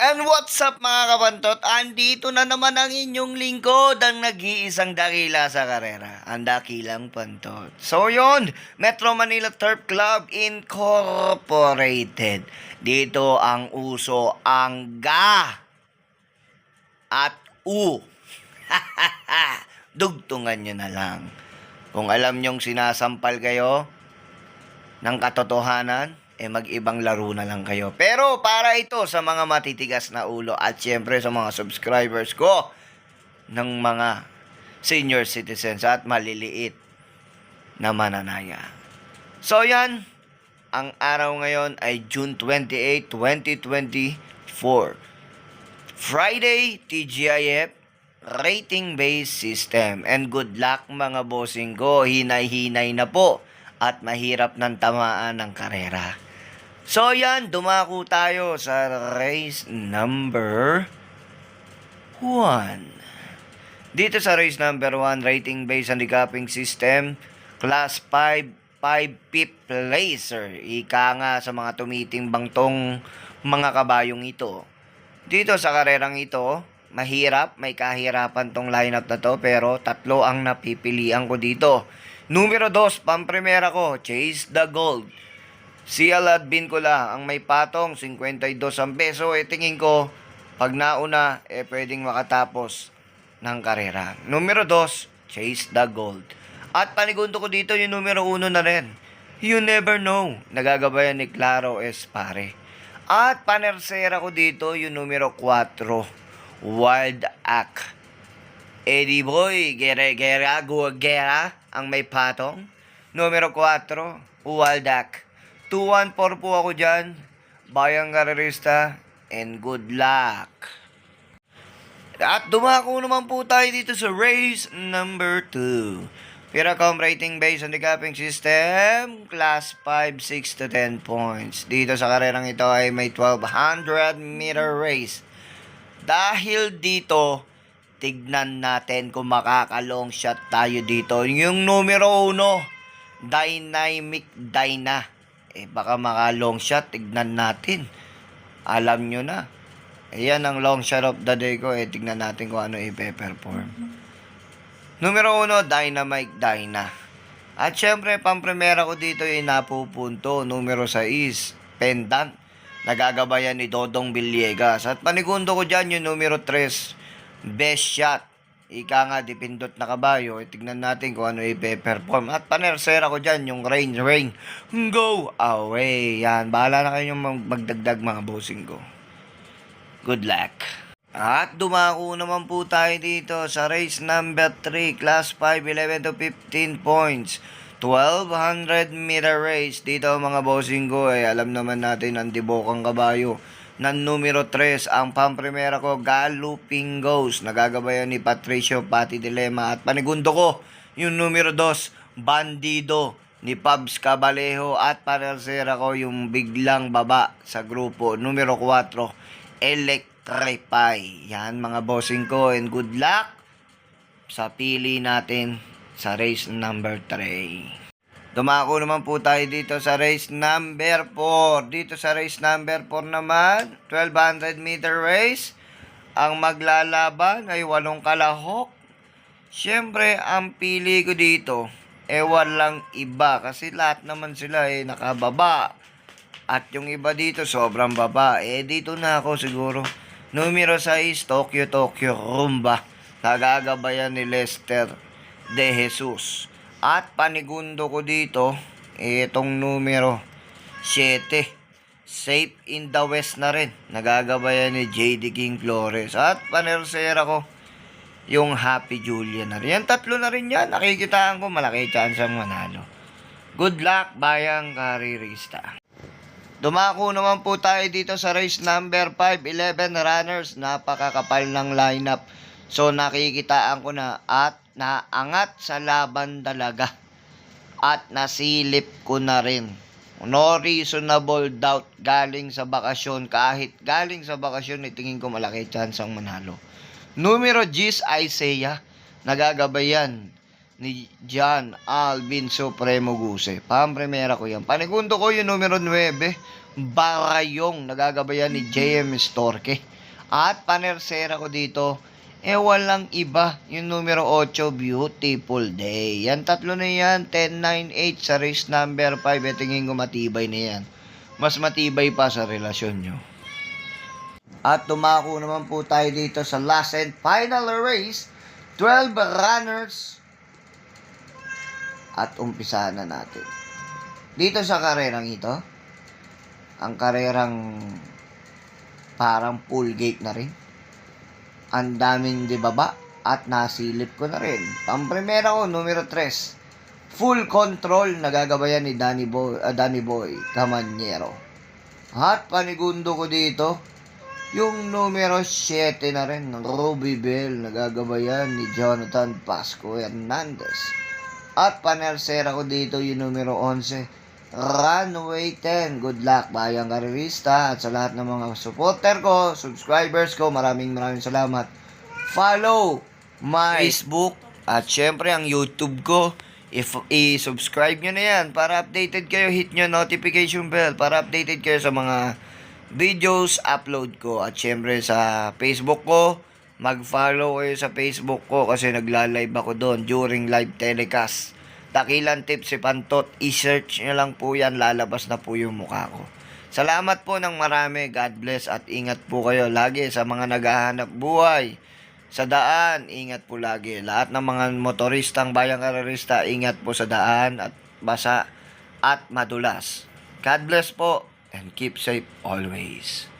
And what's up mga kabantot? Andito na naman ang inyong lingkod, ang nag-iisang dakila sa karera, ang dakilang pantot. So yon, Metro Manila Turf Club Incorporated. Dito ang uso ang ga at u. Dugtungan nyo na lang. Kung alam nyong sinasampal kayo ng katotohanan, mag-ibang laro na lang kayo. Pero para ito sa mga matitigas na ulo at syempre sa mga subscribers ko ng mga senior citizens at maliliit na mananaya. So yan, ang araw ngayon ay June 28, 2024. Friday, TGIF rating-based system. And good luck mga bossing ko, hinay-hinay na po at mahirap ng tamaan ng karera. So yan, dumako tayo sa race number 1. Dito sa race number 1, rating-based handicapping system, class 5, 5 placer. Ika nga sa mga tumitimbang tong mga kabayong ito. Dito sa karerang ito, mahirap, may kahirapan tong lineup na to, pero tatlo ang napipilian ko dito. Numero 2, pampremera ko, Chase the Gold. Si Aladbin ko lang, ang may patong, 52 ang peso. Tingin ko, pag nauna, pwedeng makatapos ng karera. Numero 2, Chase the Gold. At panigundo ko dito yung numero 1 na rin. You never know. Nagagabayan ni Claro Espare. At panersera ko dito yung numero 4, Wild Act. Eddie Boy, Gera, ang may patong. Numero 4, Wild Act. 2-1-4 po ako dyan. Bayang Karerista, and good luck. At dumako naman po tayo dito sa race number 2. Piracom rating based handicapping system, class 5, 6 to 10 points. Dito sa karerang ito ay may 1200 meter race. Dahil dito, tignan natin kung makaka-long shot tayo dito. Yung numero 1, Dynamic Dyna. Baka maka-long shot, tignan natin. Alam nyo na. Ayan ang long shot of the day ko. Tignan natin kung ano i-perform. Numero 1, Dynamic Dyna. At syempre, pampremera ko dito yung napupunto. Numero 6, Pendant. Nagagabayan ni Dodong Villegas. At panigundo ko dyan yung numero 3, Best Shot. Ika nga, dipindot na kabayo. Tignan natin kung ano i-perform. At panersera ko dyan yung Rain, Go Away. Yan, bahala na kayo magdagdag mga bossing ko. Good luck. At dumako naman po tayo dito sa race number 3, class 5, 11 to 15 points. 1200 meter race. Dito mga bossing ko, alam naman natin ang dibokang kabayo ng numero 3, ang pampremera ko, Galloping Ghost. Nagagabayan ni Patricio Pati Dilema. At panigundo ko yung numero 2, Bandido ni Pabs Cabalejo. At panersera ko yung biglang baba sa grupo, numero 4, Electrify. Yan mga bossing ko, and good luck sa pili natin sa race number 3. Dumako naman po tayo dito sa race number 4. Dito sa race number 4 naman, 1200 meter race. Ang maglalaban ay 8 kalahok. Siyempre, ang pili ko dito, walang iba. Kasi lahat naman sila nakababa. At yung iba dito, sobrang baba. Dito na ako siguro. Numero 6, Tokyo Rumba. Nagagabayan ni Lester De Jesus. At panigundo ko dito, itong numero 7, Safe in the West na rin. Nagagabayan ni JD King Flores. At panersera ko yung Happy Julia na rin. Yan, tatlo na rin yan. Nakikitaan ko, malaki chance ang manalo. Good luck, bayang karirista. Dumako naman po tayo dito sa race number 5, 11 runners. Napakakapal ng lineup. So nakikitaan ko na at naangat sa laban talaga. At nasilip ko na rin. No reasonable doubt galing sa bakasyon. Kahit galing sa bakasyon, tingin ko malaki chance ang manalo. Numero 10, Isaiah. Nagagabayan ni John Alvin Supremo Guse. Pampremera ko yan. Panigundo ko yung numero 9, Barayong, nagagabayan ni JM Storke. At panersera ko dito, walang iba, yung numero 8, Beautiful Day. Yan, tatlo na yan, 10, 9, 8 sa race number 5. Tingin ko matibay na yan. Mas matibay pa sa relasyon nyo. At tumako naman po tayo dito sa last and final race, 12 runners. At umpisa na natin. Dito sa karerang ito, ang karerang parang full gate na rin. Ang daming dibaba at nasilip ko na rin. Pampremera ko, numero 3. Full control, nagagabayan ni Danny Boy Camanyero. At panigundo ko dito, yung numero 7 na rin, Ruby Bell, nagagabayan ni Jonathan Pasco Hernandez. At panersera ko dito yung numero 11, Runway 10. Good luck, bayang karerista, at sa lahat ng mga supporter ko, subscribers ko, maraming salamat. Follow my Facebook at syempre ang YouTube ko. I-subscribe nyo na yan para updated kayo. Hit nyo notification bell para updated kayo sa mga videos upload ko. At syempre sa Facebook ko, mag-follow kayo sa Facebook ko kasi nagla-live ako doon during live telecast. Dakilan Tips si Pantot, i-search nyo lang po yan, lalabas na po yung mukha ko. Salamat po ng marami, God bless at ingat po kayo lagi sa mga naghahanap buhay. Sa daan, ingat po lagi. Lahat ng mga motoristang bayang karerista, ingat po sa daan at basa at madulas. God bless po and keep safe always.